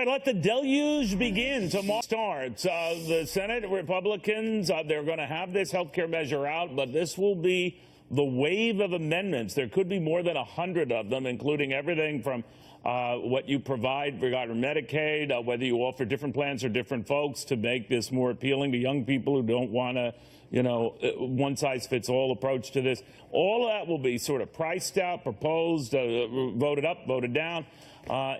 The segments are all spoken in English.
right, let the deluge begin. Tomorrow starts. The Senate Republicans, they're going to have this health care measure out, but this will be the wave of amendments. There could be more than 100 of them, including everything from what you provide regarding Medicaid, whether you offer different plans for different folks to make this more appealing to young people who don't want to, one-size-fits-all approach to this. All of that will be sort of priced out, proposed, voted up, voted down,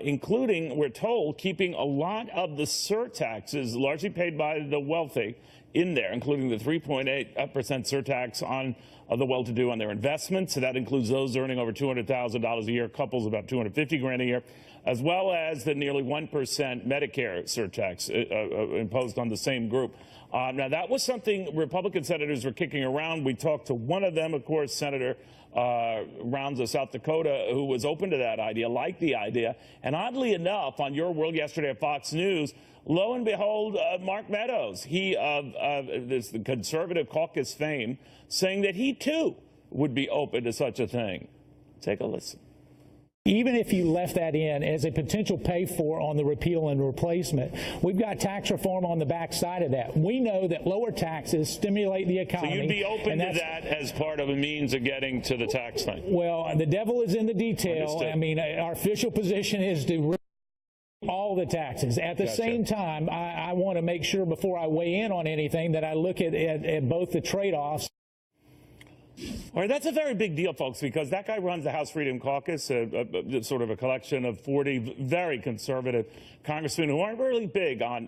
including, we're told, keeping a lot of the surtaxes largely paid by the wealthy in there, including the 3.8% surtax on the well-to-do on their investments. So that includes those earning over $200,000 a year, couples about $250,000 a year, as well as the nearly 1% Medicare surtax imposed on the same group. Now, that was something Republican senators were kicking around. We talked to one of them, of course, Senator Rounds of South Dakota, who was open to that idea, liked the idea. And oddly enough, on Your World yesterday at Fox News, lo and behold, Mark Meadows, he this the conservative caucus fame, saying that he too would be open to such a thing. Take a listen. Even if you left that in as a potential pay for on the repeal and replacement, we've got tax reform on the backside of that. We know that lower taxes stimulate the economy. So you'd be open to that as part of a means of getting to the tax thing? Well, the devil is in the detail. Understood. I mean, our official position is to all the taxes. At the same time, I want to make sure before I weigh in on anything that I look at both the trade-offs. All right, that's a very big deal, folks, because that guy runs the House Freedom Caucus, sort of a collection of 40 very conservative congressmen who aren't really big on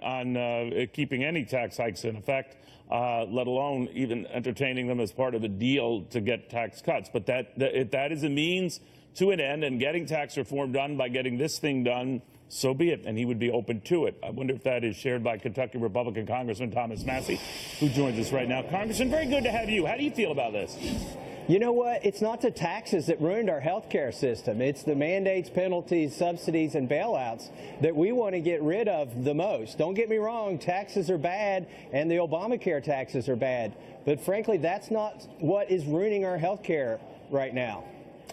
keeping any tax hikes in effect, let alone even entertaining them as part of the deal to get tax cuts. But that is a means to an end, and getting tax reform done by getting this thing done, so be it, and he would be open to it. I wonder if that is shared by Kentucky Republican Congressman Thomas Massie, who joins us right now. Congressman, very good to have you. How do you feel about this? You know what? It's not the taxes that ruined our health care system. It's the mandates, penalties, subsidies, and bailouts that we want to get rid of the most. Don't get me wrong, taxes are bad, and the Obamacare taxes are bad. But frankly, that's not what is ruining our health care right now.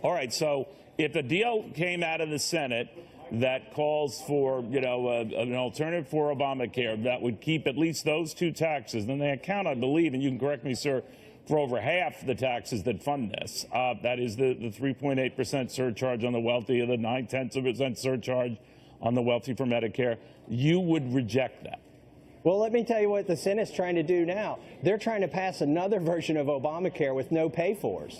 All right, so if a deal came out of the Senate that calls for, an alternative for Obamacare that would keep at least those two taxes, then they account, I believe, and you can correct me, sir, for over half the taxes that fund this. That is the 3.8% surcharge on the wealthy, or the 0.9% surcharge on the wealthy for Medicare. You would reject that. Well, let me tell you what the Senate's trying to do now. They're trying to pass another version of Obamacare with no pay-fors.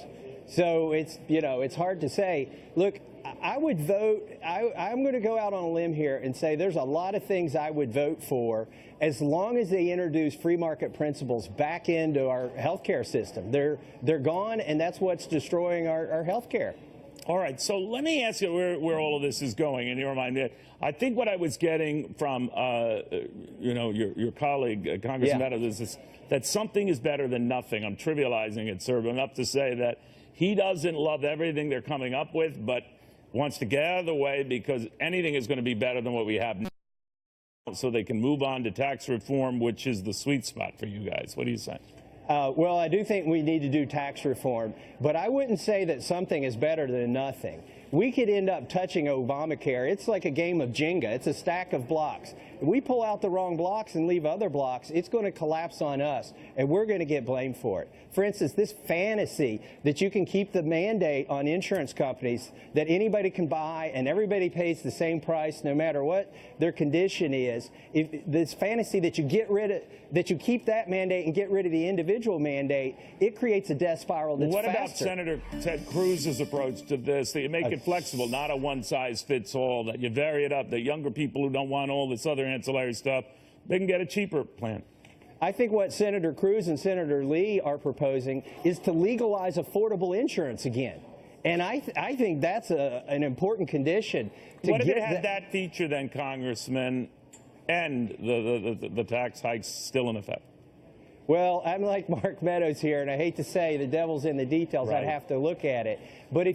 So it's hard to say. Look, I would vote. I'm going to go out on a limb here and say there's a lot of things I would vote for as long as they introduce free market principles back into our health care system. They're gone, and that's what's destroying our health care. All right, so let me ask you where all of this is going in your mind. I think what I was getting from your colleague, Congressman Meadows, is that something is better than nothing. I'm trivializing it, sir, but enough to say that he doesn't love everything they're coming up with, but wants to get out of the way because anything is going to be better than what we have now, so they can move on to tax reform, which is the sweet spot for you guys. What do you say? Well, I do think we need to do tax reform, but I wouldn't say that something is better than nothing. We could end up touching Obamacare. It's like a game of Jenga. It's a stack of blocks. If we pull out the wrong blocks and leave other blocks, it's going to collapse on us, and we're going to get blamed for it. For instance, this fantasy that you can keep the mandate on insurance companies that anybody can buy and everybody pays the same price no matter what their condition is, this fantasy that you keep that mandate and get rid of the individual mandate, it creates a death spiral that's What faster. about Senator Ted Cruz's approach to this, that you make it flexible, not a one-size-fits-all, that you vary it up, that younger people who don't want all this other ancillary stuff, they can get a cheaper plan? I think what Senator Cruz and Senator Lee are proposing is to legalize affordable insurance again. And I think that's an important condition. What if it had that feature then, Congressman, and the tax hikes still in effect? Well, I'm like Mark Meadows here, and I hate to say the devil's in the details. Right. I'd have to look at it. But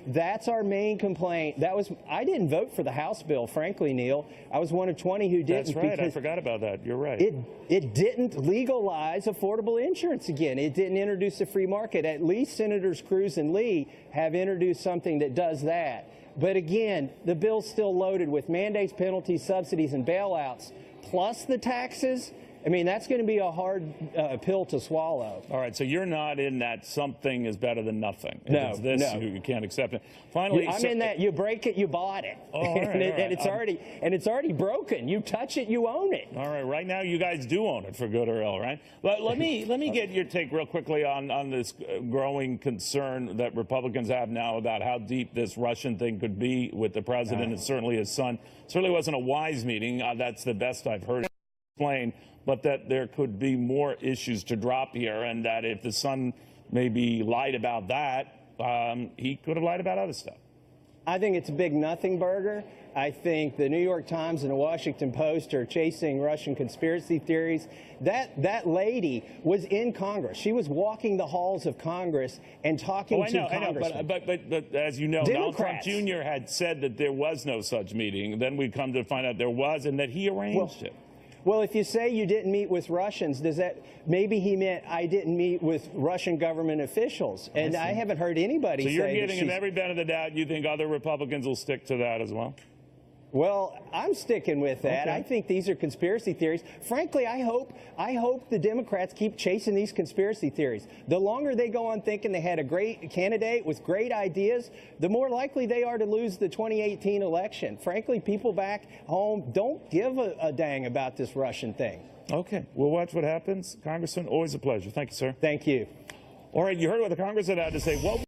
that's our main complaint. I didn't vote for the House bill, frankly, Neil. I was one of 20 who didn't. That's right. I forgot about that. You're right. It didn't legalize affordable insurance again. It didn't introduce a free market. At least Senators Cruz and Lee have introduced something that does that. But again, the bill's still loaded with mandates, penalties, subsidies, and bailouts, plus the taxes. I mean, that's going to be a hard pill to swallow. All right, so you're not in that something is better than nothing. If No, it's this, no. you can't accept it. Finally, I'm in that you break it, you bought it. Oh, all right, and it's already broken. You touch it, you own it. All right, right now you guys do own it for good or ill, right? But let me get your take real quickly on this growing concern that Republicans have now about how deep this Russian thing could be with the president and certainly his son. Certainly wasn't a wise meeting. That's the best I've heard explained, but that there could be more issues to drop here, and that if the son maybe lied about that, he could have lied about other stuff. I think it's a big nothing burger. I think the New York Times and the Washington Post are chasing Russian conspiracy theories. That lady was in Congress. She was walking the halls of Congress and talking to Congressmen. But as you know, Donald Trump Democrats. Jr. had said that there was no such meeting. Then we come to find out there was, and that he arranged it. Well, if you say you didn't meet with Russians, does that maybe he meant I didn't meet with Russian government officials? And I haven't heard anybody say. So you're giving him every benefit of the doubt. You think other Republicans will stick to that as well? Well, I'm sticking with that. Okay. I think these are conspiracy theories. Frankly, I hope the Democrats keep chasing these conspiracy theories. The longer they go on thinking they had a great candidate with great ideas, the more likely they are to lose the 2018 election. Frankly, people back home don't give a dang about this Russian thing. Okay, we'll watch what happens. Congressman, always a pleasure. Thank you, sir. Thank you. All right, you heard what the Congressman had to say. What